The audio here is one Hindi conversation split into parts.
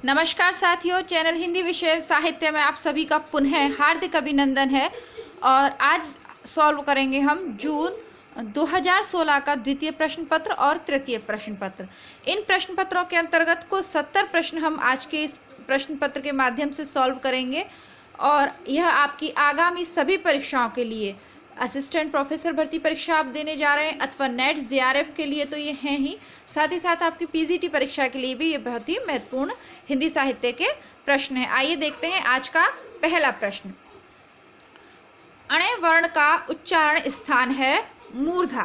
नमस्कार साथियों, चैनल हिंदी विषय साहित्य में आप सभी का पुनः हार्दिक अभिनंदन है। और आज सॉल्व करेंगे हम जून 2016 का द्वितीय प्रश्न पत्र और तृतीय प्रश्न पत्र। इन प्रश्न पत्रों के अंतर्गत कुल 70 प्रश्न हम आज के इस प्रश्न पत्र के माध्यम से सॉल्व करेंगे और यह आपकी आगामी सभी परीक्षाओं के लिए, असिस्टेंट प्रोफेसर भर्ती परीक्षा आप देने जा रहे हैं अथवा नेट जेआरएफ के लिए तो ये हैं ही, साथ ही साथ आपकी पीजीटी परीक्षा के लिए भी ये बहुत ही महत्वपूर्ण हिंदी साहित्य के प्रश्न हैं। आइए देखते हैं आज का पहला प्रश्न। अणे वर्ण का उच्चारण स्थान है मूर्धा,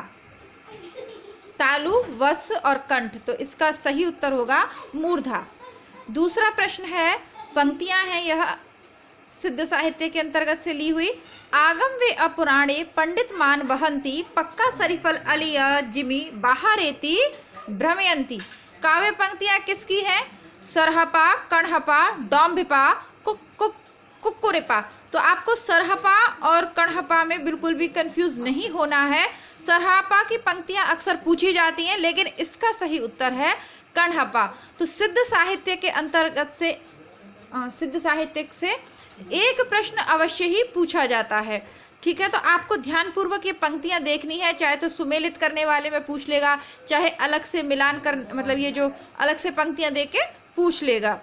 तालु, वत्स और कंठ, तो इसका सही उत्तर होगा मूर्धा। दूसरा प्रश्न है, पंक्तियां हैं यह सिद्ध साहित्य के अंतर्गत से ली हुई। आगम वे अपुराणे पंडित मान बहंती, पक्का सरिफल अलिया जिमी बाहरेती भ्रमयंती। काव्य पंक्तियां किसकी हैं? सरहपा, कणहपा, डौम्भिपा, कुक्कुरिपा। तो आपको सरहपा और कणहपा में बिल्कुल भी कंफ्यूज नहीं होना है। सरहपा की पंक्तियां अक्सर पूछी जाती हैं, लेकिन इसका सही उत्तर है कणहपा। तो सिद्ध साहित्य के अंतर्गत से सिद्ध साहित्य से एक प्रश्न अवश्य ही पूछा जाता है। ठीक है, तो आपको ध्यानपूर्वक ये पंक्तियां देखनी है, चाहे तो सुमेलित करने वाले में पूछ लेगा, चाहे अलग से मिलान कर, मतलब ये जो अलग से पंक्तियां दे के पूछ लेगा।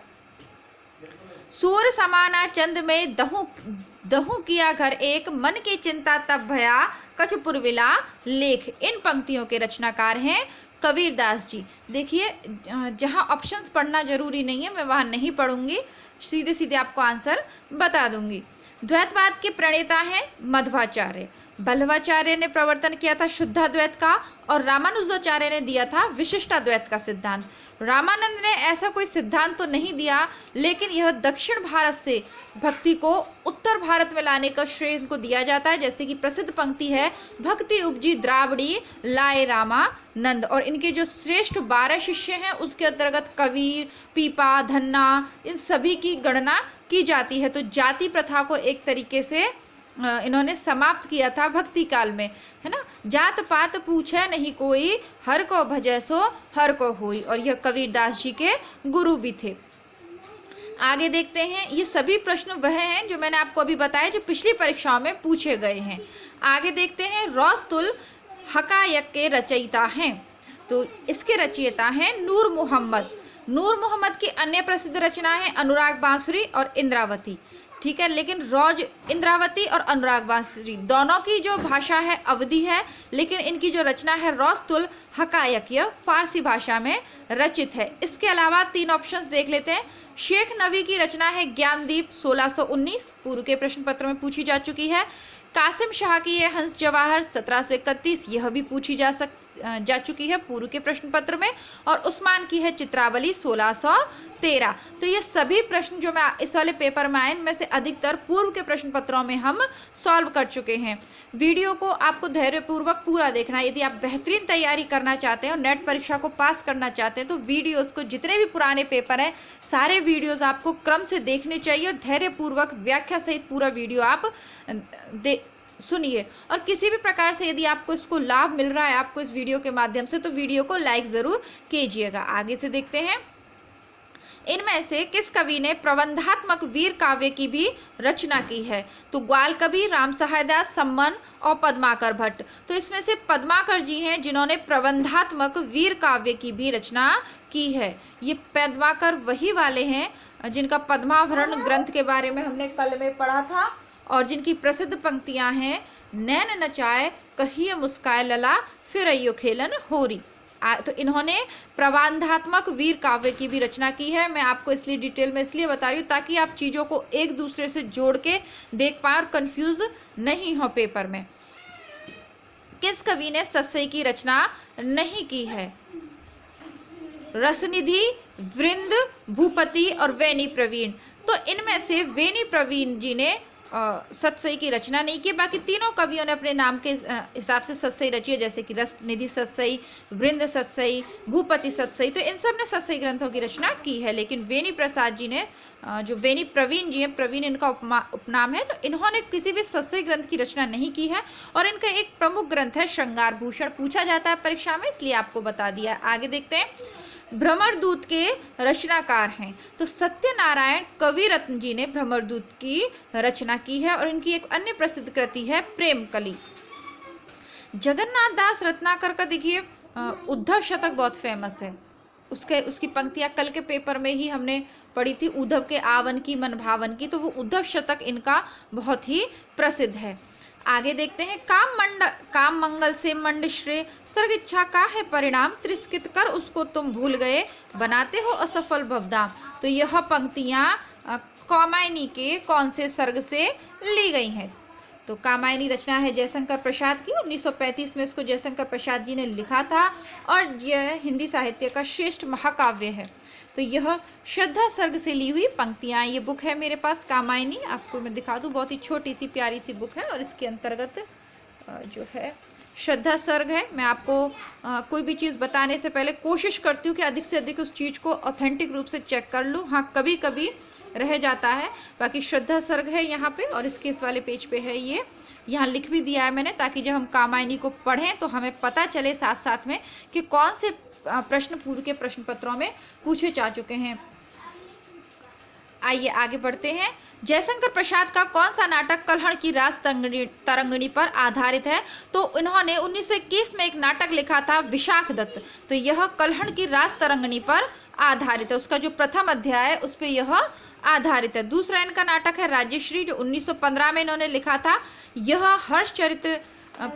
सूर समाना चंद में दहु किया घर एक, मन की चिंता तब भया कछपुरविला लेख। इन पंक्तियों के रचनाकार हैं कबीरदास जी। देखिए, जहां ऑप्शंस पढ़ना जरूरी नहीं है मैं वहां नहीं पढ़ूंगी, सीधे सीधे आपको आंसर बता दूंगी। द्वैतवाद के प्रणेता हैं मध्वाचार्य। बल्लवाचार्य ने प्रवर्तन किया था शुद्धाद्वैत का और रामानुजाचार्य ने दिया था विशिष्टाद्वैत का सिद्धांत। रामानंद ने ऐसा कोई सिद्धांत तो नहीं दिया, लेकिन यह दक्षिण भारत से भक्ति को उत्तर भारत में लाने का श्रेय इनको दिया जाता है। जैसे कि प्रसिद्ध पंक्ति है, भक्ति उपजी द्राविड़ी लाए रामानंद। और इनके जो श्रेष्ठ 12 शिष्य हैं उसके अंतर्गत कबीर, पीपा, धन्ना, इन सभी की गणना की जाती है। तो जाति प्रथा को एक तरीके से इन्होंने समाप्त किया था भक्ति काल में, है ना। जात पात पूछे नहीं कोई, हर को भजै सो हर को होई। और यह कबीरदास जी के गुरु भी थे। आगे देखते हैं, ये सभी प्रश्न वह हैं जो मैंने आपको अभी बताया, जो पिछली परीक्षाओं में पूछे गए हैं। आगे देखते हैं, रौस्तुल हकायक के रचयिता हैं, तो इसके रचयिता हैं नूर मोहम्मद। नूर मोहम्मद की अन्य प्रसिद्ध रचना है अनुराग बांसुरी और इंद्रावती। ठीक है, लेकिन रौज इंद्रावती और अनुराग बांसुरी दोनों की जो भाषा है अवधी है, लेकिन इनकी जो रचना है रौस्तुल हकायक, यह फारसी भाषा में रचित है। इसके अलावा 3 ऑप्शंस देख लेते हैं। शेख नवी की रचना है ज्ञानदीप 1619, पूर्व के प्रश्न पत्र में पूछी जा चुकी है। कासिम शाह की है हंस जवाहर 1731, यह भी पूछी जा चुकी है पूर्व के प्रश्न पत्र में। और उस्मान की है चित्रावली 1613। तो ये सभी प्रश्न जो मैं इस वाले पेपर में आए में से अधिकतर पूर्व के प्रश्न पत्रों में हम सॉल्व कर चुके हैं। वीडियो को आपको धैर्यपूर्वक पूरा देखना है। यदि आप बेहतरीन तैयारी करना चाहते हैं और नेट परीक्षा को पास करना चाहते हैं तो वीडियोज़ को, जितने भी पुराने पेपर हैं सारे वीडियोज़ आपको क्रम से देखने चाहिए और धैर्यपूर्वक व्याख्या सहित पूरा वीडियो आप सुनिए। और किसी भी प्रकार से यदि आपको इसको लाभ मिल रहा है आपको इस वीडियो के माध्यम से, तो वीडियो को लाइक ज़रूर कीजिएगा। आगे से देखते हैं, इनमें से किस कवि ने प्रबंधात्मक वीर काव्य की भी रचना की है? तो ग्वाल कवि, राम सहायदास, सम्मन और पद्माकर भट्ट। तो इसमें से पद्माकर जी हैं जिन्होंने प्रबंधात्मक वीर काव्य की भी रचना की है। ये पद्माकर वही वाले हैं जिनका पद्माभरण ग्रंथ के बारे में हमने कल में पढ़ा था और जिनकी प्रसिद्ध पंक्तियां हैं, नैन नचाए कहिए मुस्काए लला फिर अयो खेलन होरी। तो इन्होंने प्रबंधात्मक वीर काव्य की भी रचना की है। मैं आपको इसलिए डिटेल में इसलिए बता रही हूँ ताकि आप चीज़ों को एक दूसरे से जोड़ के देख पाए और कंफ्यूज नहीं हो पेपर में। किस कवि ने सस्सई की रचना नहीं की है? रसनिधि, वृंद, भूपति और वेनी प्रवीण। तो इनमें से वेनी प्रवीण जी ने सतसई की रचना नहीं की। बाकी तीनों कवियों ने अपने नाम के हिसाब से सतसई रची है, जैसे कि रसनिधि सतसई, वृंद सतसई, भूपति सतसई। तो इन सब ने सतसई ग्रंथों की रचना की है। लेकिन वेनी प्रसाद जी ने, जो वेनी प्रवीण जी हैं, प्रवीण इनका उपनाम है, तो इन्होंने किसी भी सतसई ग्रंथ की रचना नहीं की है। और इनका एक प्रमुख ग्रंथ है श्रृंगार भूषण, पूछा जाता है परीक्षा में, इसलिए आपको बता दिया। आगे देखते हैं, भ्रमरदूत के रचनाकार हैं? तो सत्यनारायण कविरत्न जी ने भ्रमरदूत की रचना की है और इनकी एक अन्य प्रसिद्ध कृति है प्रेमकली। जगन्नाथ दास रत्नाकर का देखिए उद्धव शतक बहुत फेमस है। उसकी पंक्तियां कल के पेपर में ही हमने पढ़ी थी, उद्धव के आवन की मन भावन की, तो वो उद्धव शतक इनका बहुत ही प्रसिद्ध है। आगे देखते हैं, काम मंगल से मंड श्रेय, सर्ग इच्छा का है परिणाम, तिरस्कृत कर उसको तुम भूल गए, बनाते हो असफल भवदाम। तो यह पंक्तियां कामायनी के कौन से सर्ग से ली गई हैं? तो कामायनी रचना है जयशंकर प्रसाद की, 1935 में इसको जयशंकर प्रसाद जी ने लिखा था और यह हिंदी साहित्य का श्रेष्ठ महाकाव्य है। तो यह श्रद्धा सर्ग से ली हुई पंक्तियां, ये बुक है मेरे पास कामायनी, आपको मैं दिखा दूं, बहुत ही छोटी सी प्यारी सी बुक है और इसके अंतर्गत जो है श्रद्धा सर्ग है। मैं आपको कोई भी चीज़ बताने से पहले कोशिश करती हूँ कि अधिक से अधिक उस चीज़ को ऑथेंटिक रूप से चेक कर लूँ। हाँ, कभी कभी रह जाता है। बाकी श्रद्धा सर्ग है यहाँ पे और इसके इस वाले पेज पे है, ये यहाँ लिख भी दिया है मैंने, ताकि जब हम कामायनी को पढ़ें तो हमें पता चले साथ साथ में कि कौन से प्रश्न पूर्व के प्रश्न पत्रों में पूछे जा चुके हैं। आइए आगे बढ़ते हैं। जयशंकर प्रसाद का कौन सा नाटक कलहड़ की रास तरंगिणी पर आधारित है? तो इन्होंने 1921 में एक नाटक लिखा था विशाख दत्त, तो यह कलहड़ की रास तरंगिणी पर आधारित है। उसका जो प्रथम अध्याय है उस पर यह आधारित है। दूसरा इनका नाटक है राजश्री, जो 1915 में इन्होंने लिखा था। यह हर्षचरित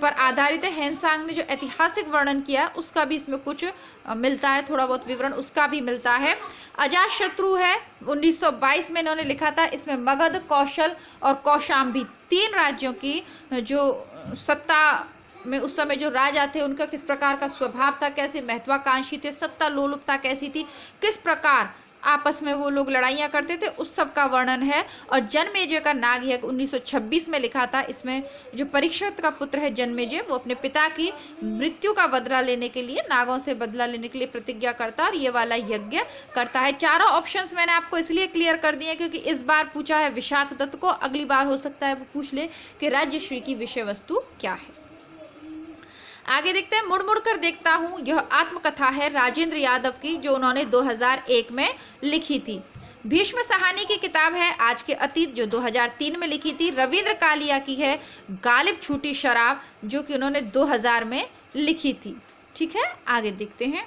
पर आधारित है। हेनसांग ने जो ऐतिहासिक वर्णन किया उसका भी इसमें कुछ मिलता है, थोड़ा बहुत विवरण उसका भी मिलता है। अजातशत्रु है, 1922 में इन्होंने लिखा था। इसमें मगध, कौशल और कौशाम्बी 3 राज्यों की जो सत्ता में उस समय जो राजा थे उनका किस प्रकार का स्वभाव था, कैसे महत्वाकांक्षी थे, सत्ता लोलुपता कैसी थी, किस प्रकार आपस में वो लोग लड़ाइयाँ करते थे, उस सब का वर्णन है। और जन्मेजय का नागयज्ञ 1926 में लिखा था। इसमें जो परीक्षित का पुत्र है जन्मेजय, वो अपने पिता की मृत्यु का बदला लेने के लिए, नागों से बदला लेने के लिए प्रतिज्ञा करता है और ये वाला यज्ञ करता है। चारों ऑप्शंस मैंने आपको इसलिए क्लियर कर दिए क्योंकि इस बार पूछा है विशाख दत्त को, अगली बार हो सकता है वो पूछ ले कि राज्यश्री की विषय वस्तु क्या है। आगे देखते हैं, मुड़ मुड़ कर देखता हूँ, यह आत्मकथा है राजेंद्र यादव की, जो उन्होंने 2001 में लिखी थी। भीष्म साहनी की किताब है आज के अतीत, जो 2003 में लिखी थी। रविंद्र कालिया की है गालिब छूटी शराब, जो कि उन्होंने 2000 में लिखी थी। ठीक है, आगे देखते हैं।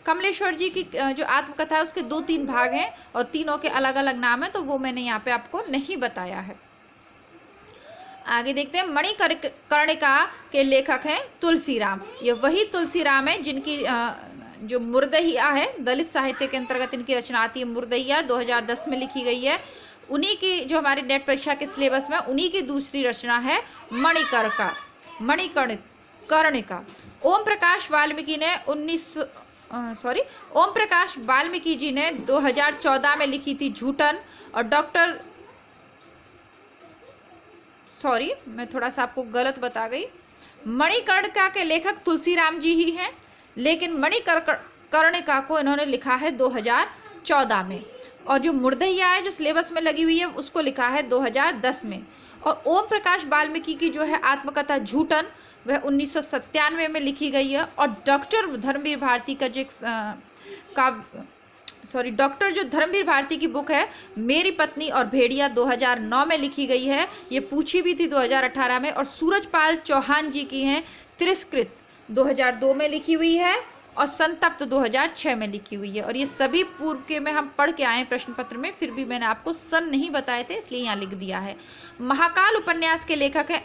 कमलेश्वर जी की जो आत्मकथा है उसके 2-3 भाग हैं और तीनों के अलग अलग नाम हैं, तो वो मैंने यहाँ पे आपको नहीं बताया है। आगे देखते हैं, मणिकर्णिका के लेखक हैं तुलसीराम। ये वही तुलसीराम है जिनकी जो मुर्दहिया है, दलित साहित्य के अंतर्गत इनकी रचना आती है मुर्दहिया, 2010 में लिखी गई है। उन्हीं की जो हमारी नेट परीक्षा के सिलेबस में उन्हीं की दूसरी रचना है मणिकर्णिका। ओम प्रकाश वाल्मीकि जी ने 2014 में लिखी थी झूठन। और मैं थोड़ा सा आपको गलत बता गई। मणिकर्णिका के लेखक तुलसीराम जी ही हैं, लेकिन मणिकर्णिका को इन्होंने लिखा है 2014 में। और जो मुर्दहिया है जो सिलेबस में लगी हुई है उसको लिखा है 2010 में। और ओम प्रकाश वाल्मीकि की जो है आत्मकथा झूठन, वह 1997 में लिखी गई है। और डॉक्टर धर्मवीर भारती की बुक है मेरी पत्नी और भेड़िया, 2009 में लिखी गई है। ये पूछी भी थी 2018 में। और सूरजपाल चौहान जी की हैं तिरस्कृत, 2002 में लिखी हुई है। और संतप्त 2006 में लिखी हुई है। और ये सभी पूर्व के में हम पढ़ के आए प्रश्न पत्र में, फिर भी मैंने आपको सन नहीं बताए थे इसलिए यहाँ लिख दिया है। महाकाल उपन्यास के लेखक है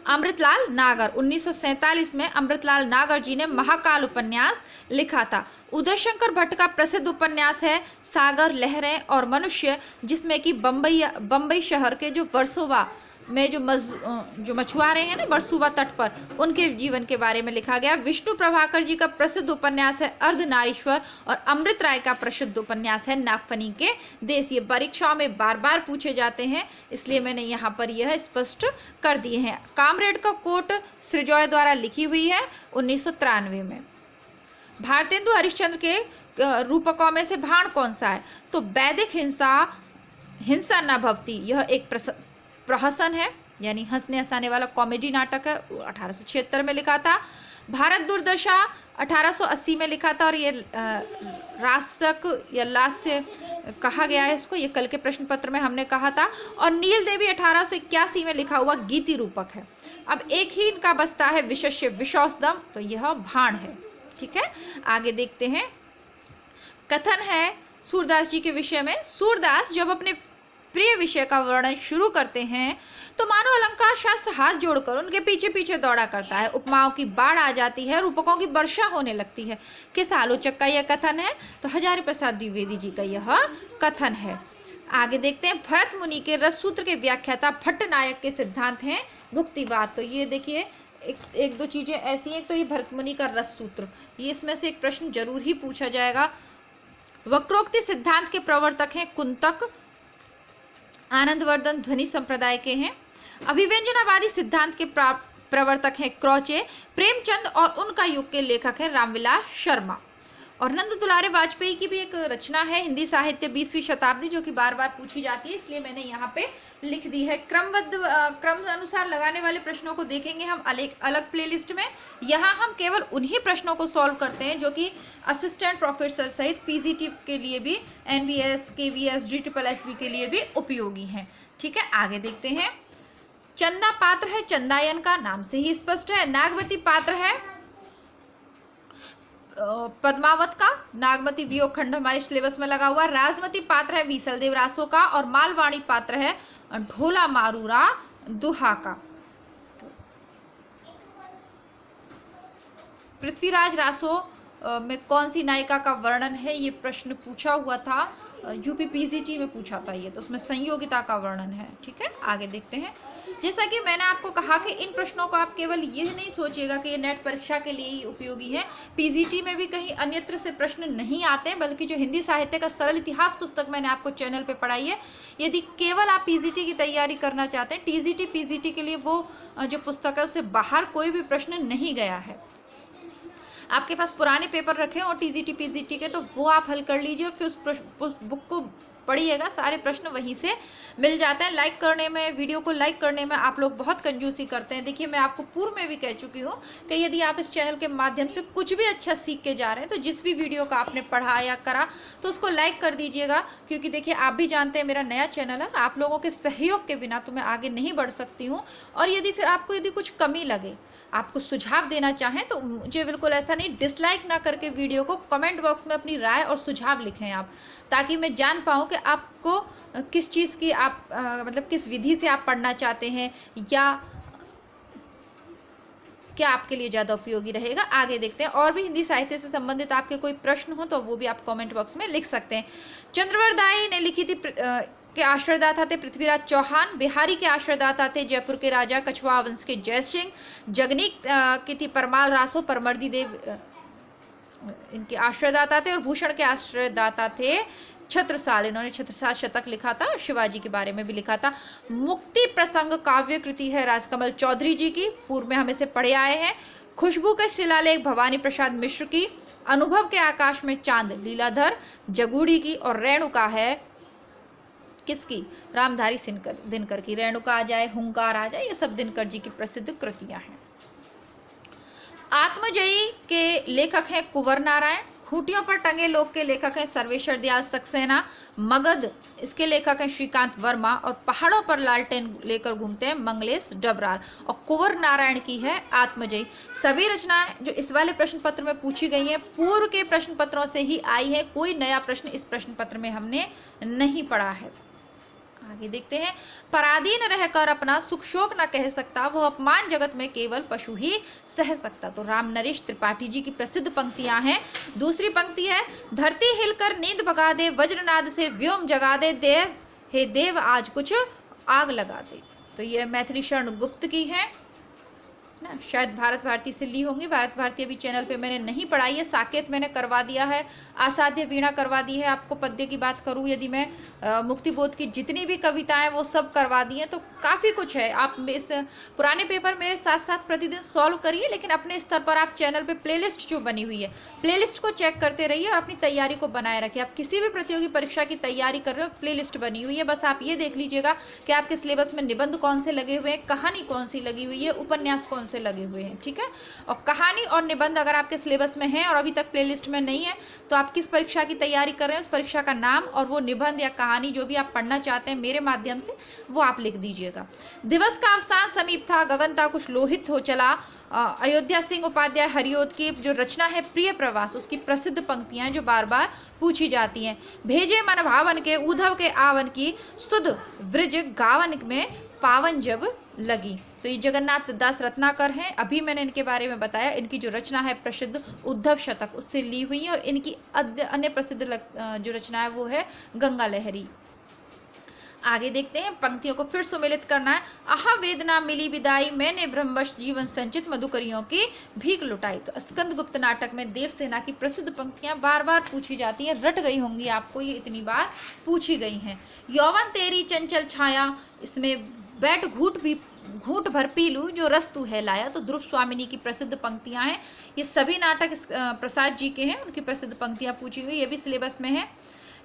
अमृतलाल नागर। 1947 में अमृतलाल नागर जी ने महाकाल उपन्यास लिखा था। उदयशंकर भट्ट का प्रसिद्ध उपन्यास है सागर, लहरें और मनुष्य, जिसमें कि बम्बई शहर के जो वर्सोवा में जो मछुआरे हैं ना वर्सोवा तट पर, उनके जीवन के बारे में लिखा गया। विष्णु प्रभाकर जी का प्रसिद्ध उपन्यास है अर्धनारीश्वर। और अमृत राय का प्रसिद्ध उपन्यास है नागफनी के देश। ये परीक्षाओं में बार बार पूछे जाते हैं, इसलिए मैंने यहाँ पर यह स्पष्ट कर दिए हैं। कामरेड का कोट सृजॉय द्वारा लिखी हुई है 1993 में। भारतेंदु हरिश्चंद्र के रूपकों में से भाण कौन सा है? तो वैदिक हिंसा न भवती, यह एक प्रहसन है, यानी हंसने हंसाने वाला कॉमेडी नाटक है, 1876 में लिखा था। भारत दुर्दशा 1880 में लिखा था और ये रासक या लास्य कहा गया है इसको, ये कल के प्रश्न पत्र में हमने कहा था। और नील देवी 1881 में लिखा हुआ गीति रूपक है। अब एक ही इनका बचता है विशेष्य विशौसदम, तो यह भाण है। ठीक है, आगे देखते हैं। कथन है सूरदास जी के विषय में। सूरदास जब अपने प्रिय विषय का वर्णन शुरू करते हैं तो मानो अलंकार शास्त्र हाथ जोड़कर उनके पीछे पीछे दौड़ा करता है। उपमाओं की बाढ़ आ जाती है, रूपकों की वर्षा होने लगती है। किस आलोचक का यह कथन है? तो हजारी प्रसाद द्विवेदी जी का यह कथन है। आगे देखते हैं। भरत मुनि के रस सूत्र के व्याख्याता भट्टनायक के सिद्धांत हैं भुक्तिवाद। तो ये देखिए एक दो चीजें ऐसी हैं। तो ये भरत मुनि का रस सूत्र, ये इसमें से एक प्रश्न जरूर ही पूछा जाएगा। वक्रोक्ति सिद्धांत के प्रवर्तक हैं कुंतक, आनंदवर्धन ध्वनि संप्रदाय के हैं। अभिव्यंजनावादी सिद्धांत के प्रवर्तक हैं क्रौचे, प्रेमचंद और उनका युग के लेखक हैं रामविलास शर्मा। और नंद दुलारे वाजपेयी की भी एक रचना है हिंदी साहित्य 20वीं शताब्दी, जो कि बार बार पूछी जाती है, इसलिए मैंने यहाँ पे लिख दी है। क्रम अनुसार लगाने वाले प्रश्नों को देखेंगे हम अलग प्लेलिस्ट में। यहाँ हम केवल उन्हीं प्रश्नों को सॉल्व करते हैं जो कि असिस्टेंट प्रोफेसर सहित पीजीटी के लिए भी, एनबीएस, केवीएस, DSSB के लिए भी उपयोगी हैं। ठीक है, आगे देखते हैं। चंदा पात्र है चंदायन का, नाम से ही स्पष्ट है। नागवती पात्र है पद्मावत का, नागमती वियोग खंड हमारे सिलेबस में लगा हुआ। राजमती पात्र है बीसलदेव रासो का और मालवाणी पात्र है ढोला मारूरा दुहा का। पृथ्वीराज रासो में कौन सी नायिका का वर्णन है, ये प्रश्न पूछा हुआ था, यूपी पीजीटी में पूछा था ये, तो उसमें संयोगिता का वर्णन है। ठीक है, आगे देखते हैं। जैसा कि मैंने आपको कहा कि इन प्रश्नों को आप केवल ये नहीं सोचिएगा कि ये नेट परीक्षा के लिए ही उपयोगी है, पीजीटी में भी कहीं अन्यत्र से प्रश्न नहीं आते हैं, बल्कि जो हिंदी साहित्य का सरल इतिहास पुस्तक मैंने आपको चैनल पे पढ़ाई है, यदि केवल आप पीजीटी की तैयारी करना चाहते हैं, टीजीटी पीजीटी के लिए वो जो पुस्तक है उससे बाहर कोई भी प्रश्न नहीं गया है। आपके पास पुराने पेपर रखे और टीजीटी पीजीटी के, तो वो आप हल कर लीजिए, फिर उस बुक को पढ़िएगा, सारे प्रश्न वहीं से मिल जाते हैं। लाइक करने में, वीडियो को लाइक करने में आप लोग बहुत कंजूसी करते हैं। देखिए, मैं आपको पूर्व में भी कह चुकी हूँ कि यदि आप इस चैनल के माध्यम से कुछ भी अच्छा सीख के जा रहे हैं, तो जिस भी वीडियो का आपने पढ़ा या करा तो उसको लाइक कर दीजिएगा, क्योंकि देखिए आप भी जानते हैं मेरा नया चैनल है, आप लोगों के सहयोग के बिना तो मैं आगे नहीं बढ़ सकती हूँ। और यदि फिर आपको यदि कुछ कमी लगे, आपको सुझाव देना चाहें, तो मुझे बिल्कुल ऐसा नहीं, डिसलाइक ना करके वीडियो को कमेंट बॉक्स में अपनी राय और सुझाव लिखें आप, ताकि मैं जान पाऊँ कि आपको किस चीज़ की आप मतलब किस विधि से आप पढ़ना चाहते हैं या क्या आपके लिए ज़्यादा उपयोगी रहेगा। आगे देखते हैं। और भी हिंदी साहित्य से संबंधित आपके कोई प्रश्न हो तो वो भी आप कमेंट बॉक्स में लिख सकते हैं। चंद्रवरदाई ने लिखी थी के आश्रयदाता थे पृथ्वीराज चौहान, बिहारी के आश्रयदाता थे जयपुर के राजा कछवाहा वंश के जय सिंह, जगनीक की थी परमाल रासो, परमर्दी देव इनके आश्रयदाता थे, और भूषण के आश्रयदाता थे छत्रसाल, इन्होंने छत्रसाल शतक लिखा था, शिवाजी के बारे में भी लिखा था। मुक्ति प्रसंग काव्य कृति है राजकमल चौधरी जी की, पूर्व में हम इसे पढ़े आए हैं। खुशबू के शिलालेख भवानी प्रसाद मिश्र की, अनुभव के आकाश में चांद लीलाधर जगूड़ी की, और रेणुका है किसकी? रामधारी दिनकर की। रेणुका आ जाए, हुंकार आ जाए, ये सब दिनकर जी की प्रसिद्ध कृतियां हैं। आत्मजयी के लेखक हैं कुंवर नारायण, खूंटियों पर टंगे लोग के लेखक हैं सर्वेश्वर दयाल सक्सेना, मगध इसके लेखक हैं श्रीकांत वर्मा, और पहाड़ों पर लालटेन लेकर घूमते हैं मंगलेश डबराल, और कुंवर नारायण की है आत्मजयी। सभी रचनाएं जो इस वाले प्रश्न पत्र में पूछी गई हैं पूर्व के प्रश्न पत्रों से ही आई है, कोई नया प्रश्न इस प्रश्न पत्र में हमने नहीं पढ़ा है। आगे देखते हैं। पराधीन रहकर अपना सुख शोक न कह सकता, वह अपमान जगत में केवल पशु ही सह सकता। तो राम नरेश त्रिपाठी जी की प्रसिद्ध पंक्तियां हैं। दूसरी पंक्ति है, धरती हिलकर नींद भगा दे, वज्रनाद से व्योम जगा दे, देव हे देव आज कुछ आग लगा दे। तो यह मैथिली शरण गुप्त की है ना, शायद भारत भारती से ली होंगी। भारत भारती अभी चैनल पे मैंने नहीं पढ़ाई है, साकेत मैंने करवा दिया है, आसाध्य वीणा करवा दी है। आपको पद्य की बात करूँ, यदि मैं मुक्तिबोध की जितनी भी कविताएं वो सब करवा दी हैं, तो काफ़ी कुछ है। आप इस पुराने पेपर मेरे साथ साथ प्रतिदिन सॉल्व करिए, लेकिन अपने स्तर पर आप चैनल पे प्लेलिस्ट जो बनी हुई है, प्लेलिस्ट को चेक करते रहिए और अपनी तैयारी को बनाए रखिए। आप किसी भी प्रतियोगी परीक्षा की तैयारी कर रहे हो, प्लेलिस्ट बनी हुई है, बस आप ये देख लीजिएगा कि आपके सिलेबस में निबंध कौन से लगे हुए हैं, कहानी कौन सी लगी हुई है, उपन्यास कौन से लगे हुए हैं, ठीक है। और कहानी और निबंध अगर आपके सिलेबस में है और अभी तक प्लेलिस्ट में नहीं है, तो आप किस परीक्षा की तैयारी कर रहे हैं, उस परीक्षा का नाम और वो निबंध या कहानी जो भी आप पढ़ना चाहते हैं मेरे माध्यम से, वो आप लिख दीजिएगा। दिवस का अवसान समीप था, गगन था कुछ लोहित हो चला। अयोध्या सिंह उपाध्याय हरिओद की जो रचना है प्रिय प्रवास, उसकी प्रसिद्ध पंक्तियां जो बार बार पूछी जाती हैं। भेजे मन भावन के उद्धव के आवन की, सुध व्रज गावन में पावन जब लगी। तो ये जगन्नाथ दास रत्नाकर हैं, अभी मैंने इनके बारे में बताया। इनकी जो रचना है प्रसिद्ध उद्धव शतक, उससे ली हुई है, और इनकी अन्य प्रसिद्ध जो रचना है वो है गंगा लहरी। आगे देखते हैं, पंक्तियों को फिर सुमेलित करना है। आहा वेदना मिली विदाई, मैंने ब्रह्मवश जीवन संचित मधुकरियों की भीख लुटाई। तो स्कंदगुप्त नाटक में देवसेना की प्रसिद्ध पंक्तियां बार बार पूछी जाती हैं, रट गई होंगी आपको, ये इतनी बार पूछी गई हैं। यौवन तेरी चंचल छाया, इसमें बैठ घूट भर पी लूं जो रस तू है लाया। तो ध्रुव स्वामिनी की प्रसिद्ध पंक्तियां हैं। ये सभी नाटक प्रसाद जी के हैं, उनकी प्रसिद्ध पंक्तियां पूछी हुई, ये भी सिलेबस में है।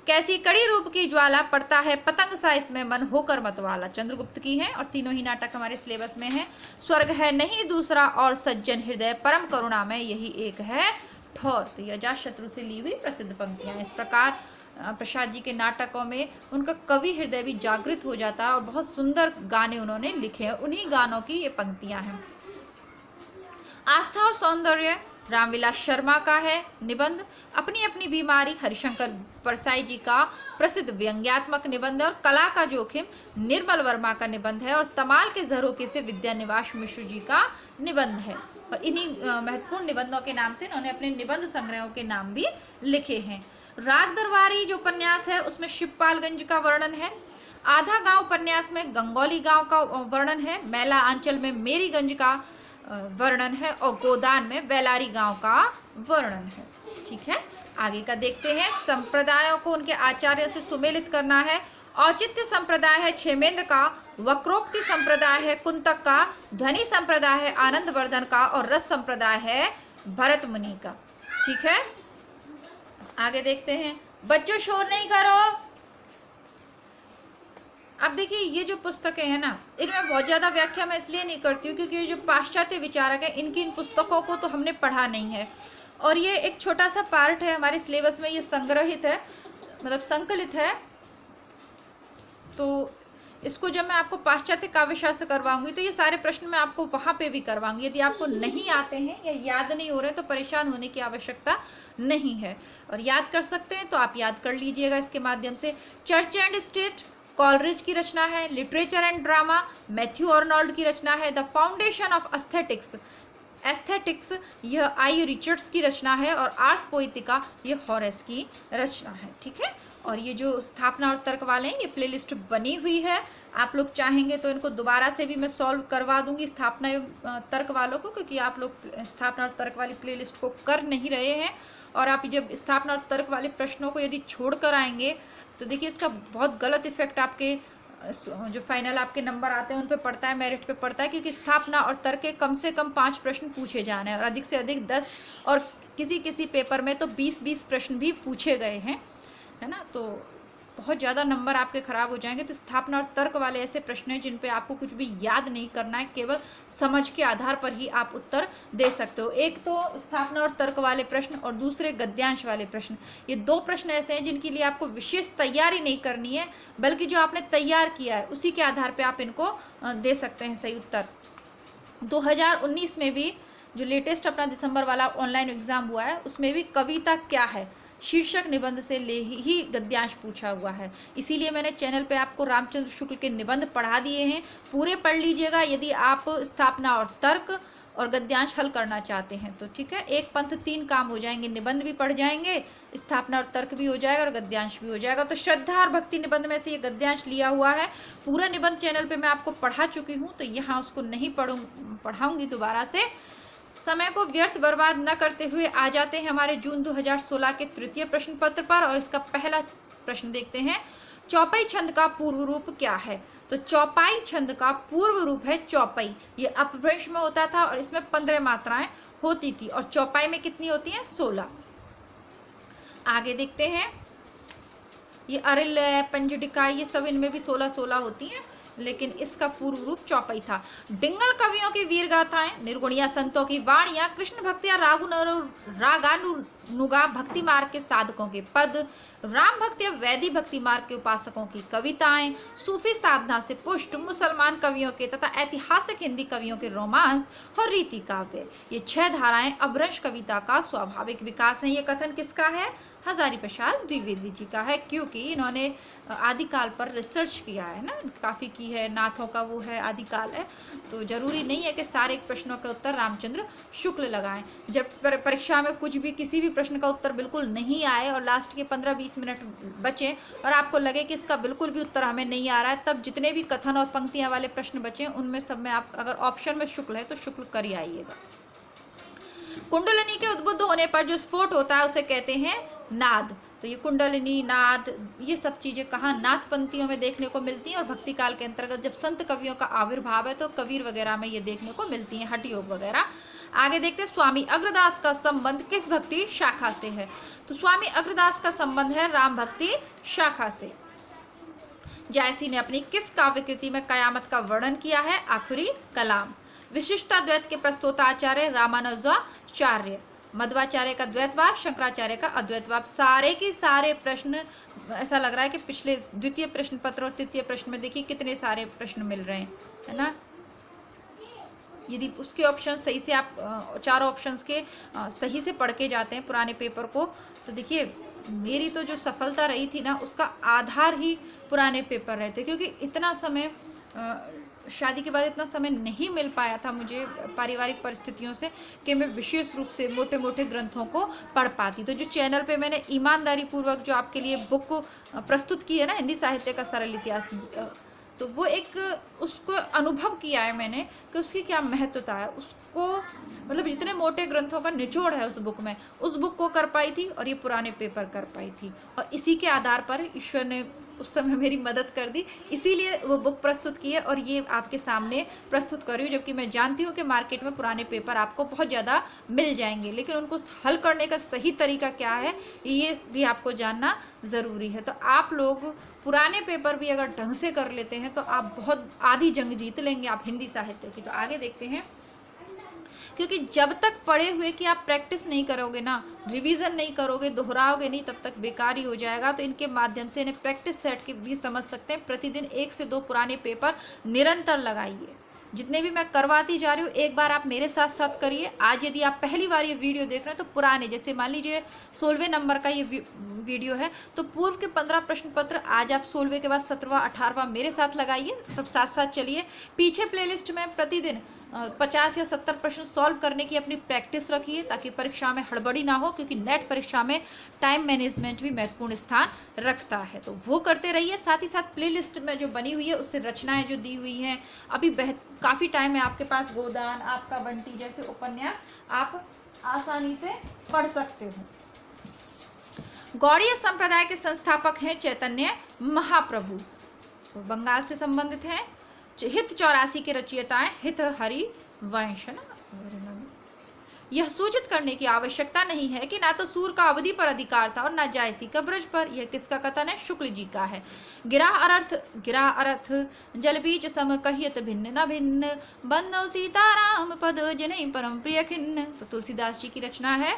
कैसी कड़ी रूप की ज्वाला, पड़ता है पतंग सा इसमें मन, होकर मतवाला, चंद्रगुप्त की है, और तीनों ही नाटक हमारे सिलेबस में है। स्वर्ग है नहीं दूसरा और सज्जन हृदय, परम करुणा में यही एक है ठौर। तो ये अजातशत्रु से ली हुई प्रसिद्ध पंक्तियां। इस प्रकार प्रसाद जी के नाटकों में उनका कवि हृदय भी जागृत हो जाता है और बहुत सुंदर गाने उन्होंने लिखे हैं। उन्हीं गानों की ये पंक्तियां हैं। आस्था और सौंदर्य रामविलास शर्मा का है निबंध। अपनी अपनी बीमारी हरिशंकर परसाई जी का प्रसिद्ध व्यंग्यात्मक निबंध है। और कला का जोखिम निर्मल वर्मा का निबंध है। और तमाल के झरोखे से विद्यानिवास मिश्र जी का निबंध है। और इन्हीं महत्वपूर्ण निबंधों के नाम से इन्होंने अपने निबंध संग्रहों के नाम भी लिखे हैं। राग दरबारी जो उपन्यास है उसमें शिवपालगंज का वर्णन है। आधा गांव उपन्यास में गंगौली गांव का वर्णन है। मैला आंचल में मेरीगंज का वर्णन है। और गोदान में बेलारी गांव का वर्णन है। ठीक है, आगे का देखते हैं। संप्रदायों को उनके आचार्यों से सुमेलित करना है। औचित्य संप्रदाय है क्षेमेंद्र का, वक्रोक्ति संप्रदाय है कुंतक का, ध्वनि संप्रदाय है आनंदवर्धन का, और रस संप्रदाय है भरत मुनि का। ठीक है, आगे देखते हैं। बच्चों शोर नहीं करो। अब देखिए, ये जो पुस्तकें हैं ना, इनमें बहुत ज़्यादा व्याख्या मैं इसलिए नहीं करती हूँ क्योंकि ये जो पाश्चात्य विचारक हैं, इनकी इन पुस्तकों को तो हमने पढ़ा नहीं है, और ये एक छोटा सा पार्ट है हमारे सिलेबस में, ये संग्रहित है, मतलब संकलित है। तो इसको जब मैं आपको पाश्चात्य काव्यशास्त्र करवाऊंगी तो ये सारे प्रश्न मैं आपको वहाँ पे भी करवाऊंगी। यदि आपको नहीं आते हैं या याद नहीं हो रहे तो परेशान होने की आवश्यकता नहीं है, और याद कर सकते हैं तो आप याद कर लीजिएगा इसके माध्यम से। चर्च एंड स्टेट कॉलरिज की रचना है। Literature and drama Matthew Arnold की रचना है। द फाउंडेशन ऑफ एस्थेटिक्स यह आई रिचर्ड्स की रचना है। और आर्स पोइटिका यह हॉरेस की रचना है। ठीक है, और ये जो स्थापना और तर्क वाले हैं, ये प्लेलिस्ट बनी हुई है। आप लोग चाहेंगे तो इनको दोबारा से भी मैं सॉल्व करवा दूंगी, स्थापना तर्क वालों को, क्योंकि आप लोग स्थापना और तर्क वाली प्लेलिस्ट को कर नहीं रहे हैं। और आप जब स्थापना और तर्क वाले प्रश्नों को यदि छोड़ कर आएंगे तो देखिए इसका बहुत गलत इफेक्ट आपके जो फाइनल आपके नंबर आते हैं उन पे पड़ता है, मेरिट पे पड़ता है, क्योंकि स्थापना और तर्क के कम से कम 5 प्रश्न पूछे जाने हैं और अधिक से अधिक 10, और किसी किसी पेपर में तो 20-20 प्रश्न भी पूछे गए हैं, है ना। तो बहुत ज़्यादा नंबर आपके ख़राब हो जाएंगे। तो स्थापना और तर्क वाले ऐसे प्रश्न हैं जिन पे आपको कुछ भी याद नहीं करना है, केवल समझ के आधार पर ही आप उत्तर दे सकते हो। एक तो स्थापना और तर्क वाले प्रश्न और दूसरे गद्यांश वाले प्रश्न, ये 2 प्रश्न ऐसे हैं जिनके लिए आपको विशेष तैयारी नहीं करनी है, बल्कि जो आपने तैयार किया है उसी के आधार पर आप इनको दे सकते हैं सही उत्तर। 2019 में भी जो लेटेस्ट अपना दिसंबर वाला ऑनलाइन एग्ज़ाम हुआ है उसमें भी कविता क्या है शीर्षक निबंध से ले ही गद्यांश पूछा हुआ है। इसीलिए मैंने चैनल पे आपको रामचंद्र शुक्ल के निबंध पढ़ा दिए हैं, पूरे पढ़ लीजिएगा यदि आप स्थापना और तर्क और गद्यांश हल करना चाहते हैं तो। ठीक है, एक पंथ 3 काम हो जाएंगे, निबंध भी पढ़ जाएंगे, स्थापना और तर्क भी हो जाएगा और गद्यांश भी हो जाएगा। तो श्रद्धा और भक्ति निबंध में से ये गद्यांश लिया हुआ है। पूरा निबंध चैनल पे मैं आपको पढ़ा चुकी हूँ, तो यहाँ उसको नहीं पढ़ाऊँगी दोबारा से। समय को व्यर्थ बर्बाद न करते हुए आ जाते हैं हमारे जून 2016 के तृतीय प्रश्न पत्र पर, और इसका पहला प्रश्न देखते हैं। चौपाई छंद का पूर्व रूप क्या है? तो चौपाई छंद का पूर्व रूप है चौपाई। ये अपभ्रंश में होता था और इसमें 15 मात्राएं होती थी और चौपाई में कितनी होती हैं? 16। आगे देखते हैं, ये अरिल पंजडिका ये सब इनमें भी 16 होती हैं, लेकिन इसका पूर्व रूप चौपाई था। डिंगल कवियों की वीर गाथाएं, निर्गुणिया संतों की वाणियां, कृष्ण भक्ति या रागानुगा भक्ति मार्ग के साधकों के पद, राम भक्ति या वैदी भक्ति मार्ग के उपासकों की कविताएं, सूफी साधना से पुष्ट मुसलमान कवियों के तथा ऐतिहासिक हिंदी कवियों के रोमांस और रीति काव्य, ये 6 धाराएं अपभ्रंश कविता का स्वाभाविक विकास है। ये कथन किसका है? हजारी प्रसाद द्विवेदी जी का है, क्योंकि इन्होंने आदिकाल पर रिसर्च किया है ना, काफ़ी की है। नाथों का वो है आदिकाल है, तो जरूरी नहीं है कि सारे प्रश्नों का उत्तर रामचंद्र शुक्ल लगाएं। जब परीक्षा में कुछ भी किसी भी प्रश्न का उत्तर बिल्कुल नहीं आए और लास्ट के 15-20 मिनट बचे और आपको लगे कि इसका बिल्कुल भी उत्तर हमें नहीं आ रहा है, तब जितने भी कथन और पंक्तियां वाले प्रश्न बचे उनमें सब में आप अगर ऑप्शन में शुक्ल है तो शुक्ल कर ही आइएगा। कुंडलिनी के उद्बुद्ध होने पर जो स्फोट होता है उसे कहते हैं नाद। तो ये कुंडलिनी, नाद, ये सब चीजें कहाँ? नाथ पंक्तियों में देखने को मिलती हैं और भक्ति काल के अंतर्गत जब संत कवियों का आविर्भाव है तो कबीर वगैरह में ये देखने को मिलती हैं, हठ योग वगैरह। आगे देखते हैं, स्वामी अग्रदास का संबंध किस भक्ति शाखा से है? तो स्वामी अग्रदास का संबंध है राम भक्ति शाखा से। जायसी ने अपनी किस काव्य कृति में कयामत का वर्णन किया है? आखिरी कलाम। विशिष्टाद्वैत के प्रस्तोताचार्य रामानुजाचार्य, मध्वाचार्य का द्वैतवाद, शंकराचार्य का अद्वैतवाद। सारे के सारे प्रश्न ऐसा लग रहा है कि पिछले द्वितीय प्रश्न पत्र और तृतीय प्रश्न में देखिए कितने सारे प्रश्न मिल रहे हैं, है ना। यदि उसके ऑप्शन सही से आप चारों ऑप्शंस के सही से पढ़ के जाते हैं पुराने पेपर को, तो देखिए मेरी तो जो सफलता रही थी ना उसका आधार ही पुराने पेपर रहे थे, क्योंकि इतना समय शादी के बाद इतना समय नहीं मिल पाया था मुझे पारिवारिक परिस्थितियों से कि मैं विशेष रूप से मोटे मोटे ग्रंथों को पढ़ पाती। तो जो चैनल पे मैंने ईमानदारी पूर्वक जो आपके लिए बुक प्रस्तुत की है ना, हिंदी साहित्य का सरल इतिहास, तो वो एक उसको अनुभव किया है मैंने कि उसकी क्या महत्वता है, उसको मतलब जितने मोटे ग्रंथों का निचोड़ है उस बुक में, उस बुक को कर पाई थी और ये पुराने पेपर कर पाई थी। और इसी के आधार पर ईश्वर ने उस समय मेरी मदद कर दी, इसीलिए वो बुक प्रस्तुत की है और ये आपके सामने प्रस्तुत कर रही हूँ। जबकि मैं जानती हूँ कि मार्केट में पुराने पेपर आपको बहुत ज़्यादा मिल जाएंगे, लेकिन उनको हल करने का सही तरीका क्या है ये भी आपको जानना ज़रूरी है। तो आप लोग पुराने पेपर भी अगर ढंग से कर लेते हैं तो आप बहुत आधी जंग जीत लेंगे आप हिंदी साहित्य की। तो आगे देखते हैं, क्योंकि जब तक पढ़े हुए की आप प्रैक्टिस नहीं करोगे ना, रिवीजन नहीं करोगे, दोहराओगे नहीं, तब तक बेकार ही हो जाएगा। तो इनके माध्यम से इन्हें प्रैक्टिस सेट के भी समझ सकते हैं। प्रतिदिन 1 से 2 पुराने पेपर निरंतर लगाइए। जितने भी मैं करवाती जा रही हूँ एक बार आप मेरे साथ साथ करिए। आज यदि आप पहली बार ये वीडियो देख रहे हैं तो पुराने, जैसे मान लीजिए 16वें नंबर का ये वीडियो है, तो पूर्व के 15 प्रश्न पत्र आज आप 16वें के बाद 17वां 18वां मेरे साथ लगाइए, तब साथ साथ चलिए। पीछे प्लेलिस्ट में प्रतिदिन 50 या 70 प्रश्न सॉल्व करने की अपनी प्रैक्टिस रखिए ताकि परीक्षा में हड़बड़ी ना हो, क्योंकि नेट परीक्षा में टाइम मैनेजमेंट भी महत्वपूर्ण स्थान रखता है। तो वो करते रहिए। साथ ही साथ प्लेलिस्ट में जो बनी हुई है उससे रचनाएं जो दी हुई हैं, अभी काफ़ी टाइम है आपके पास, गोदान, आपका बंटी जैसे उपन्यास आप आसानी से पढ़ सकते हो। गौड़ीय संप्रदाय के संस्थापक हैं चैतन्य महाप्रभु, तो बंगाल से संबंधित हैं। हित 84 के रचयिता हैं हित हरिवंश, है ना। यह सूचित करने की आवश्यकता नहीं है कि ना तो सूर का अवधि पर अधिकार था और ना जायसी का ब्रज पर। यह किसका कथन है? शुक्ल जी का है। गिरा अर्थ जल बीच सम कहियत भिन्न न भिन्न, बंदो सीताराम पद जनै परम प्रिय खिन्न। तो तुलसीदास जी की रचना है।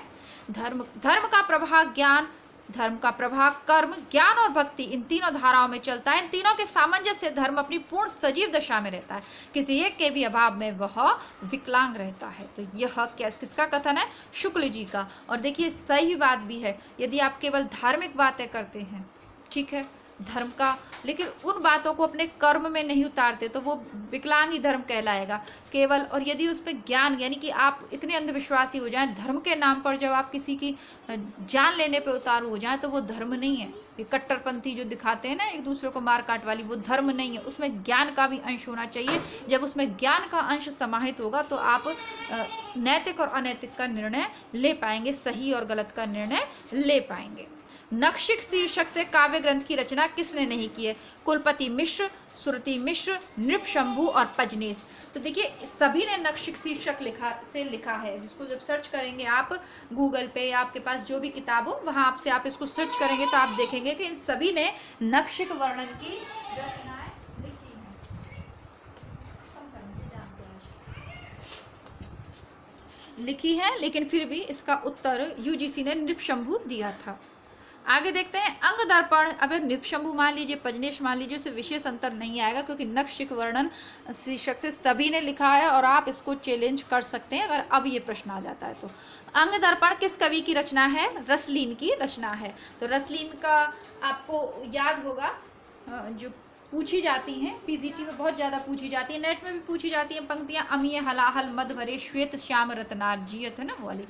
धर्म का प्रभाव ज्ञान, धर्म का प्रभाव कर्म, ज्ञान और भक्ति, इन तीनों धाराओं में चलता है। इन तीनों के सामंजस्य से धर्म अपनी पूर्ण सजीव दशा में रहता है, किसी एक के भी अभाव में वह विकलांग रहता है। तो यह किसका कथन है? शुक्ल जी का। और देखिए सही बात भी है, यदि आप केवल धार्मिक बातें करते हैं, ठीक है, धर्म का, लेकिन उन बातों को अपने कर्म में नहीं उतारते तो वो विकलांग ही धर्म कहलाएगा केवल। और यदि उस पर ज्ञान, यानी कि आप इतने अंधविश्वासी हो जाएं धर्म के नाम पर, जब आप किसी की जान लेने पे उतारू हो जाएं, तो वो धर्म नहीं है। ये कट्टरपंथी जो दिखाते हैं ना एक दूसरे को मार काट वाली, वो धर्म नहीं है। उसमें ज्ञान का भी अंश होना चाहिए। जब उसमें ज्ञान का अंश समाहित होगा तो आप नैतिक और अनैतिक का निर्णय ले पाएंगे, सही और गलत का निर्णय ले पाएंगे। नखशिख शीर्षक से काव्य ग्रंथ की रचना किसने नहीं की है? कुलपति मिश्र, सुरति मिश्र, नृपशंभु और पजनेश। तो देखिए सभी ने नखशिख शीर्षक लिखा है। इसको जब सर्च करेंगे आप गूगल पे या आपके पास जो भी किताब हो वहां आपसे आप इसको सर्च करेंगे तो आप देखेंगे कि इन सभी ने नखशिख वर्णन की रचनाएं लिखी है, लेकिन फिर भी इसका उत्तर यूजीसी ने नृपशंभु दिया था। आगे देखते हैं अंग दर्पण। अब नृपशंभु मान लीजिए, पजनेश मान लीजिए, उससे विशेष अंतर नहीं आएगा क्योंकि नखशिख वर्णन शीर्षक से सभी ने लिखा है और आप इसको चैलेंज कर सकते हैं अगर अब ये प्रश्न आ जाता है तो। अंग दर्पण किस कवि की रचना है? रसलीन की रचना है। तो रसलीन का आपको याद होगा, जो पूछी जाती हैं पीजीटी में बहुत ज़्यादा पूछी जाती है, नेट में भी पूछी जाती हैं पंक्तियां, अमीय हलाहल मद भरे श्वेत श्याम रत्नार जियत है ना वो वाली।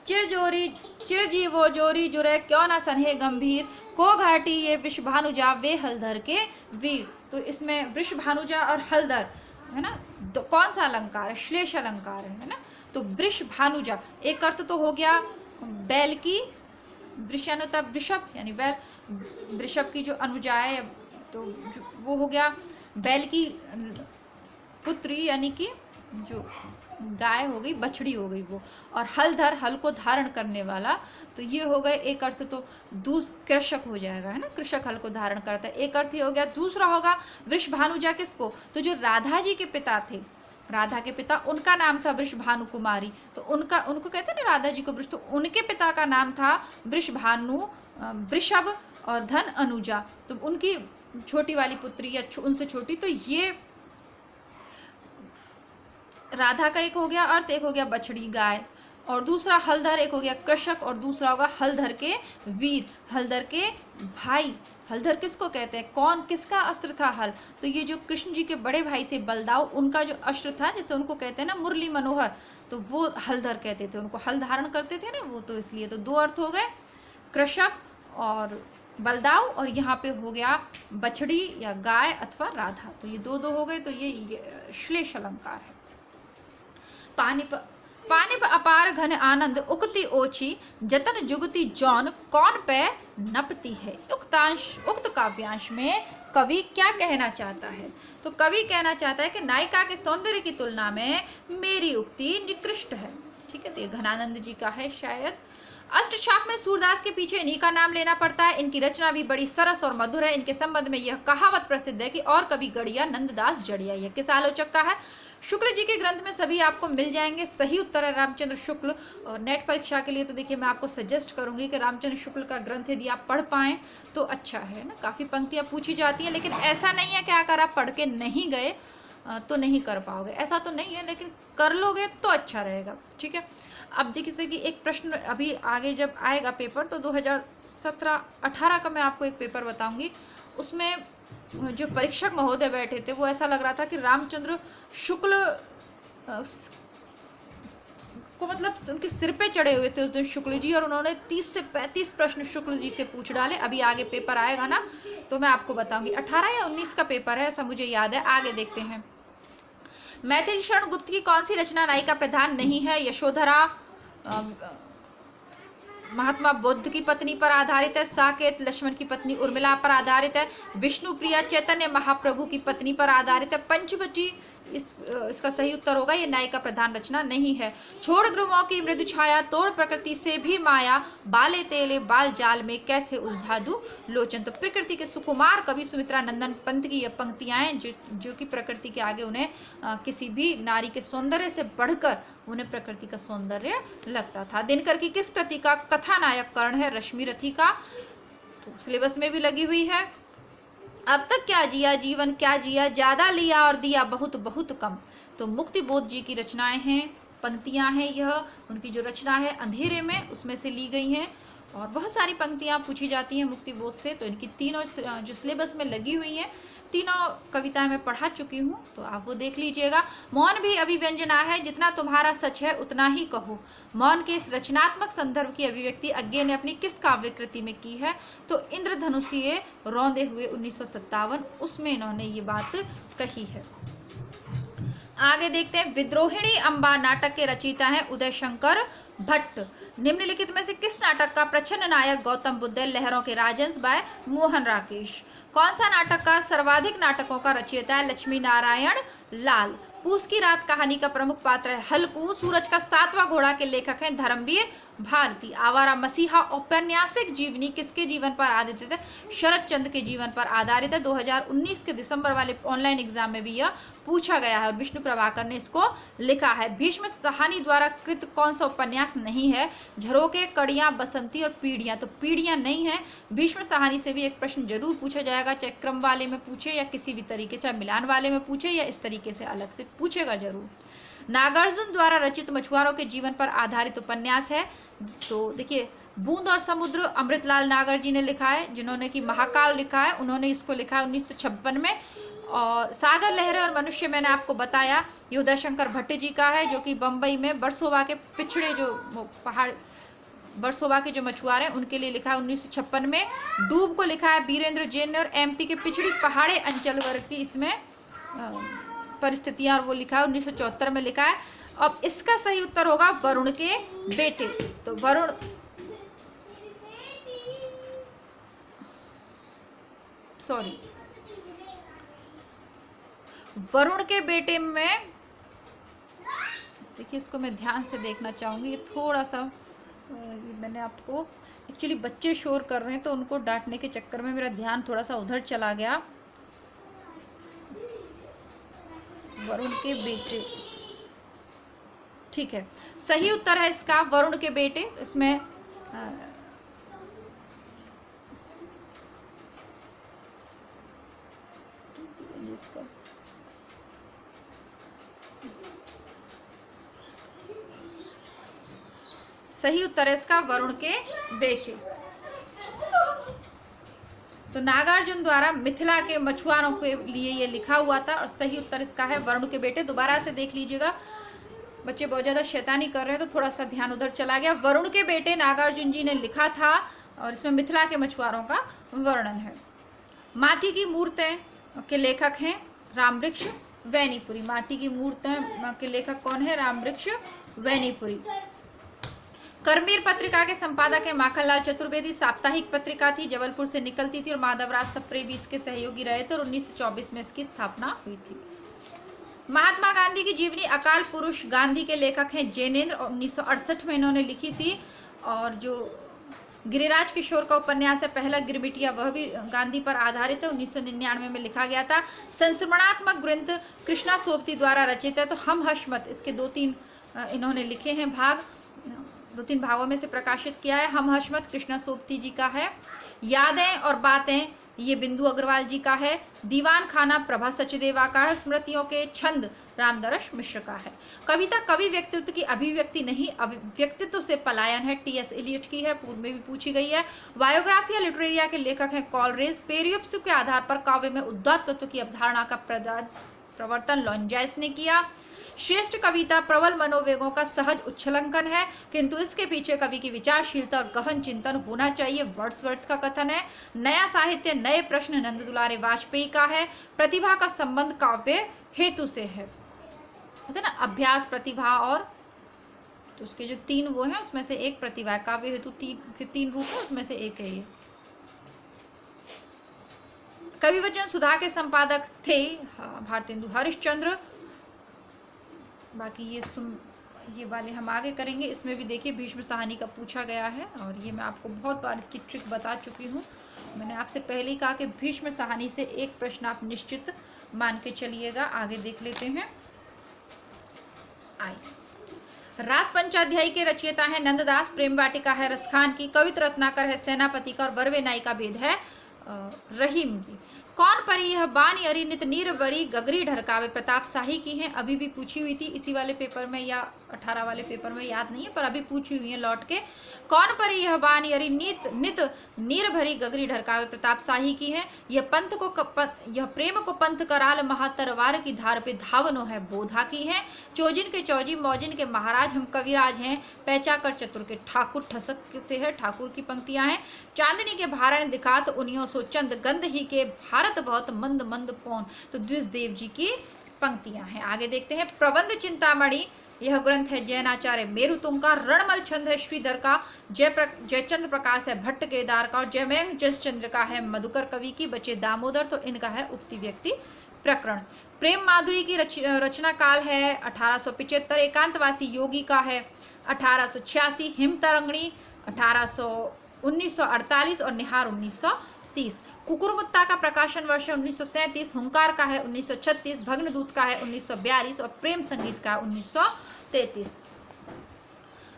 चिर जीवो जोरी जुरे क्यों ना सन्हे गंभीर, को घाटी ये वृषभानुजा वे हलधर के वीर। तो इसमें वृषभानुजा और हलधर है ना, तो कौन सा अलंकार है? श्लेष अलंकार है ना। तो वृषभानुजा एक अर्थ तो हो गया बैल की, वृषानुता वृषभ यानी बैल, वृषभ की जो अनुजा है तो वो हो गया बैल की पुत्री यानी कि जो गाय हो गई, बछड़ी हो गई वो, और हलधर हल को धारण करने वाला। तो ये हो गए एक अर्थ। तो कृषक हो जाएगा है ना, कृषक हल को धारण करता है, एक अर्थ ये हो गया। दूसरा होगा वृषभानुजा किसको? तो जो राधा जी के पिता थे, राधा के पिता, उनका नाम था वृषभानु कुमारी। तो उनको कहते हैं ना राधा जी को वृष, तो उनके पिता का नाम था वृषभानु, वृषभ और धन अनुजा। तो उनकी छोटी वाली पुत्री या उनसे छोटी, तो ये राधा का एक हो गया अर्थ, एक हो गया बछड़ी गाय, और दूसरा हलधर एक हो गया कृषक, और दूसरा होगा हलधर के वीर, हलधर के भाई। हलधर किसको कहते हैं? कौन, किसका अस्त्र था हल? तो ये जो कृष्ण जी के बड़े भाई थे बलदाऊ, उनका जो अस्त्र था, जैसे उनको कहते हैं ना मुरली मनोहर, तो वो हलधर कहते थे, उनको हल धारण करते थे ना वो, तो इसलिए। तो दो अर्थ हो गए, कृषक और बलदाऊ, और यहाँ पे हो गया बछड़ी या गाय अथवा राधा। तो ये दो हो गए। तो ये श्लेष अलंकार है। पानी पर अपार घन आनंद उक्ति ओछी, जतन जुगति जौन कौन पे नपती है। उक्त काव्यांश में कवि क्या कहना चाहता है? तो कवि कहना चाहता है कि नायिका के सौंदर्य की तुलना में मेरी उक्ति निकृष्ट है। ठीक है, तो ये घनानंद जी का है शायद। अष्टछाप में सूरदास के पीछे इन्हीं का नाम लेना पड़ता है। इनकी रचना भी बड़ी सरस और मधुर है। इनके संबंध में यह कहावत प्रसिद्ध है कि और कभी गढ़िया नंददास जड़िया। यह किस आलोचक का है? शुक्ल जी के ग्रंथ में सभी आपको मिल जाएंगे। सही उत्तर है रामचंद्र शुक्ल। और नेट परीक्षा के लिए तो देखिए मैं आपको सजेस्ट करूंगी कि रामचंद्र शुक्ल का ग्रंथ यदि आप पढ़ पाएँ तो अच्छा है ना। काफ़ी पंक्तियाँ पूछी जाती हैं, लेकिन ऐसा नहीं है कि अगर आप पढ़ के नहीं गए तो नहीं कर पाओगे, ऐसा तो नहीं है, लेकिन कर लोगे तो अच्छा रहेगा। ठीक है, अब जैसे कि एक प्रश्न अभी आगे जब आएगा पेपर, तो 2017-18 का मैं आपको एक पेपर बताऊंगी। उसमें जो परीक्षक महोदय बैठे थे वो ऐसा लग रहा था कि रामचंद्र शुक्ल को मतलब उनके सिर पे चढ़े हुए थे उस दिन शुक्ल जी, और उन्होंने 30 से 35 प्रश्न शुक्ल जी से पूछ डाले। अभी आगे पेपर आएगा ना तो मैं आपको बताऊंगी। 18 या 19 का पेपर है ऐसा मुझे याद है। आगे देखते हैं। मैथिली शरण गुप्त की कौन सी रचना नायिका प्रधान नहीं है? यशोधरा महात्मा बुद्ध की पत्नी पर आधारित है। साकेत लक्ष्मण की पत्नी उर्मिला पर आधारित है। विष्णु प्रिया चैतन्य महाप्रभु की पत्नी पर आधारित है। पंचवटी इसका सही उत्तर होगा। ये नायिका प्रधान रचना नहीं है। छोड़ ध्रुवों की मृदु छाया, तोड़ प्रकृति से भी माया, बाले तेले बाल जाल में कैसे उलझा दूं लोचन। तो प्रकृति के सुकुमार कवि सुमित्रा नंदन पंत की ये पंक्तियां हैं जो कि प्रकृति के आगे उन्हें किसी भी नारी के सौंदर्य से बढ़कर उन्हें प्रकृति का सौंदर्य लगता था। दिनकर की किस कृति का कथानायक कर्ण है? रश्मि रथी का। तो सिलेबस में भी लगी हुई है। अब तक क्या जिया जीवन क्या जिया, ज्यादा लिया और दिया बहुत बहुत कम। तो मुक्ति बोध जी की रचनाएं हैं, पंक्तियां हैं। यह उनकी जो रचना है अंधेरे में, उसमें से ली गई हैं। और बहुत सारी पंक्तियां पूछी जाती हैं मुक्ति बोध से। तो इनकी तीनों जो सिलेबस में लगी हुई हैं, तीनों कविताएं मैं पढ़ा चुकी हूँ, तो आप वो देख लीजिएगा। मौन भी अभिव्यंजना है, जितना तुम्हारा सच है उतना ही कहो। मौन के इस रचनात्मक संदर्भ की अभिव्यक्ति अज्ञे ने अपनी किस काव्य कृति में की है? तो इंद्रधनुषीय रौंदे हुए 1957, उसमें इन्होंने ये बात कही है। आगे देखते हैं, विद्रोहिणी अम्बा नाटक के रचयिता हैं उदय शंकर भट्ट। निम्नलिखित में से किस नाटक का प्रच्छन्न नायक गौतम बुद्ध है? लहरों के राजंस बाय मोहन राकेश। कौन सा नाटक का सर्वाधिक नाटकों का रचयिता है? लक्ष्मी नारायण लाल। पूस की रात कहानी का प्रमुख पात्र है हल्कू। सूरज का 7वां घोड़ा के लेखक हैं धर्मवीर भारती। आवारा मसीहा औपन्यासिक जीवनी किसके जीवन पर आधारित है? शरद चंद्र के जीवन पर आधारित है। 2019 के दिसंबर वाले ऑनलाइन एग्जाम में भी यह पूछा गया है और विष्णु प्रभाकर ने इसको लिखा है। भीष्म साहनी द्वारा कृत कौन सा उपन्यास नहीं है? झरोके, कड़ियां, बसंती और पीढ़ियां। तो पीढ़ियां नहीं है। भीष्म साहनी से भी एक प्रश्न जरूर पूछा जाएगा, चाहे क्रम वाले में पूछे या किसी भी तरीके, चाहे मिलान वाले में पूछे या इस तरीके से अलग से पूछेगा जरूर। नागार्जुन द्वारा रचित मछुआरों के जीवन पर आधारित उपन्यास है। तो देखिए, बूंद और समुद्र अमृतलाल नागर जी ने लिखा है, जिन्होंने कि महाकाल लिखा है, उन्होंने इसको लिखा है 1956 में। और सागर लहरें और मनुष्य मैंने आपको बताया, ये उदय शंकर भट्ट जी का है, जो कि बम्बई में बरसोवा के पिछड़े जो पहाड़, बरसोवा के जो मछुआरे हैं उनके लिए लिखा है 1956 में। डूब को लिखा है बीरेंद्र जैन ने और एमपी के पिछड़ी पहाड़ी अंचल वर्ग की इसमें परिस्थितियां, और वो लिखा है 1974 में लिखा है। अब इसका सही उत्तर होगा वरुण के बेटे। तो वरुण के बेटे में, देखिए इसको मैं ध्यान से देखना चाहूंगी, ये थोड़ा सा मैंने आपको, एक्चुअली बच्चे शोर कर रहे हैं तो उनको डांटने के चक्कर में मेरा ध्यान थोड़ा सा उधर चला गया। वरुण के बेटे, ठीक है, सही उत्तर है इसका वरुण के बेटे। इसमें सही उत्तर है इसका वरुण के बेटे। तो नागार्जुन द्वारा मिथिला के मछुआरों के लिए ये लिखा हुआ था और सही उत्तर इसका है वरुण के बेटे। दोबारा से देख लीजिएगा, बच्चे बहुत ज़्यादा शैतानी कर रहे हैं तो थोड़ा सा ध्यान उधर चला गया। वरुण के बेटे नागार्जुन जी ने लिखा था और इसमें मिथिला के मछुआरों का वर्णन है। माटी की मूर्तें के लेखक हैं रामवृक्ष वैनीपुरी। माटी की मूर्तें के लेखक कौन है? रामवृक्ष वैनीपुरी। करमीर पत्रिका के संपादक है माखनलाल चतुर्वेदी। साप्ताहिक पत्रिका थी, जबलपुर से निकलती थी और माधवराव सप्रे भी इसके सहयोगी रहे थे और 1924 में इसकी स्थापना हुई थी। महात्मा गांधी की जीवनी अकाल पुरुष गांधी के लेखक हैं जैनेन्द्र और 1968 में इन्होंने लिखी थी। और जो गिरिराज किशोर का उपन्यास है पहला गिरमिटिया, वह भी गांधी पर आधारित है, 1999 में लिखा गया था। संस्मरणात्मक ग्रंथ कृष्णा सोबती द्वारा रचित है। तो हम हशमत, इसके 2-3 इन्होंने लिखे हैं भाग, 2-3 भागों में से प्रकाशित किया है। हम हशमत कृष्णा सोबती जी का है। यादें और बातें ये बिंदु अग्रवाल जी का है। दीवान खाना प्रभा सचदेवा का है। स्मृतियों के छंद रामदरस मिश्र का है। कविता कवि व्यक्तित्व की अभिव्यक्ति नहीं, व्यक्तित्व से पलायन है, टी.एस. एलियट की है, पूर्व में भी पूछी गई है। बायोग्राफिया लिटरेरिया के लेखक हैं कॉलरेज। पेरियोप्स के आधार पर काव्य में उदात्त तत्व की अवधारणा का प्रवर्तन लॉन्जाइस ने किया। श्रेष्ठ कविता प्रबल मनोवेगों का सहज उच्छलंकन है, किंतु इसके पीछे कवि की विचारशीलता और गहन चिंतन होना चाहिए, वर्ड्सवर्थ का कथन है। नया साहित्य नए प्रश्न नंद दुलारे वाजपेयी का है। प्रतिभा का संबंध काव्य हेतु से है ना, अभ्यास, प्रतिभा और, तो उसके जो 3 वो हैं उसमें से एक प्रतिभा है। काव्य हेतु 3 रूप है, उसमें से एक है ये। कवि वचन सुधा के संपादक थे भारतेंदु हरिश्चंद्र। बाकी ये वाले हम आगे करेंगे। इसमें भी देखिए भीष्म साहनी का पूछा गया है और ये मैं आपको बहुत बार इसकी ट्रिक बता चुकी हूँ। मैंने आपसे पहले ही कहा कि भीष्म साहनी से एक प्रश्न आप निश्चित मान के चलिएगा। आगे देख लेते हैं। रास पंचाध्यायी के रचयिता है नंददास। प्रेम वाटिका है रसखान की। कवित रत्नाकर है सेनापति का और बरवे नाई का भेद है रहीम की। कौन परी यह बानी अरी नित नीर बरी गगरी ढरकावे प्रताप शाही की हैं। अभी भी पूछी हुई थी इसी वाले पेपर में या 18 वाले पेपर में, याद नहीं है, पर अभी पूछी हुई है लौट के। कौन परी यह बानी अरी नित नीर भरी गगरी ढरकावे प्रताप शाही की है। यह प्रेम को पंथ कराल महातरवार की धार पे धावनो है बोधा की है। चोजिन के चौजी मौजिन के महाराज हम कविराज हैं। पैचा कर चतुर के ठाकुर ठसक से है, ठाकुर की पंक्तियां हैं। चांदनी के भारन दिखात उनियों सो चंद गंध ही के भारत बहुत मंद मंद पौन, तो द्विज देव जी की पंक्तियां हैं। आगे देखते हैं, प्रबंध चिंतामणि यह ग्रंथ है जैनाचार्य मेरुतुंग का, रणमल छंद है श्रीधर का, जयचंद्र प्रकाश है भट्ट केदार का, और जयमंग जसचंद्र का है मधुकर कवि की, बचे दामोदर तो इनका है उक्ति व्यक्ति प्रकरण। प्रेम माधुरी की रचना काल है 1875, एकांतवासी योगी का है 1886, हिमतरंगिणी 1948 और निहार 1930। कुकुरमुत्ता का प्रकाशन वर्ष 1937, हुंकार का है 1936, भग्नदूत का है 1942 और प्रेम संगीत का 1933।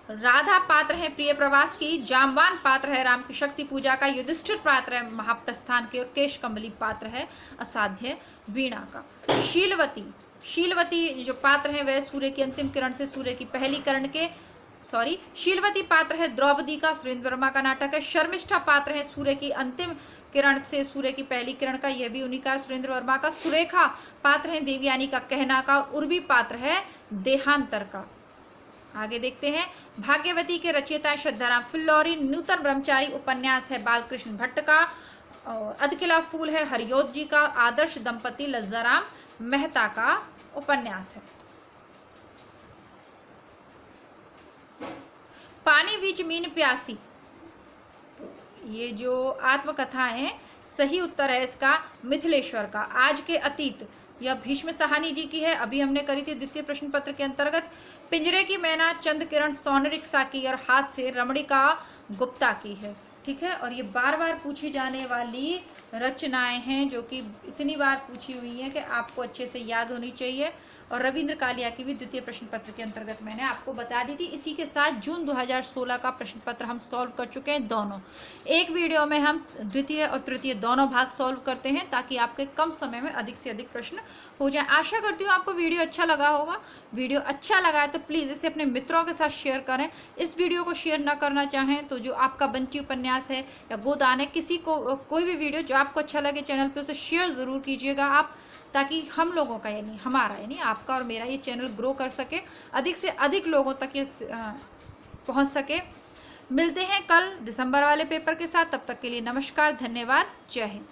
राधा पात्र है प्रिय प्रवास की, जामवान पात्र है राम की शक्ति पूजा का, युधिष्ठिर पात्र है महाप्रस्थान के, और केश कमली पात्र है असाध्य वीणा का। शीलवती जो पात्र है वह सूर्य की अंतिम किरण से सूर्य की पहली किरण के शीलवती पात्र है द्रौपदी का, सुरेंद्र वर्मा का नाटक है। शर्मिष्ठा पात्र है सूर्य की अंतिम किरण से सूर्य की पहली किरण का, यह भी उन्हीं का, सुरेंद्र वर्मा का। सुरेखा पात्र है देवयानी का कहना का, और उर्वी पात्र है देहांतर का। आगे देखते हैं, भाग्यवती के रचयिता है श्रद्धाराम फिल्लौरी, नूतन ब्रह्मचारी उपन्यास है बालकृष्ण भट्ट का, और अधकिला फूल है हरियोत जी का, आदर्श दंपति लज्जाराम मेहता का उपन्यास है। पानी बीच मीन प्यासी, ये जो आत्मकथा है, सही उत्तर है इसका मिथिलेश्वर का। आज के अतीत, यह भीष्म साहनी जी की है, अभी हमने करी थी द्वितीय प्रश्न पत्र के अंतर्गत। पिंजरे की मैना चंद किरण सोनरिक्सा की, और हाथ से रमणिका गुप्ता की है। ठीक है, और ये बार बार पूछी जाने वाली रचनाएं हैं जो कि इतनी बार पूछी हुई हैं कि आपको अच्छे से याद होनी चाहिए। और रविंद्र कालिया की भी द्वितीय प्रश्न पत्र के अंतर्गत मैंने आपको बता दी थी। इसी के साथ जून 2016 का प्रश्न पत्र हम सॉल्व कर चुके हैं दोनों। एक वीडियो में हम द्वितीय और तृतीय दोनों भाग सॉल्व करते हैं ताकि आपके कम समय में अधिक से अधिक प्रश्न हो जाए। आशा करती हूँ आपको वीडियो अच्छा लगा होगा। वीडियो अच्छा लगा है तो प्लीज़ इसे अपने मित्रों के साथ शेयर करें। इस वीडियो को शेयर ना करना चाहें तो जो आपका बंटी उपन्यास है या गोदान है, किसी को कोई भी वीडियो जो आपको अच्छा लगे चैनल पर, उसे शेयर ज़रूर कीजिएगा आप, ताकि हम लोगों का यानी हमारा यानी आपका और मेरा ये चैनल ग्रो कर सके, अधिक से अधिक लोगों तक ये पहुंच सके। मिलते हैं कल दिसंबर वाले पेपर के साथ, तब तक के लिए नमस्कार, धन्यवाद, जय हिंद।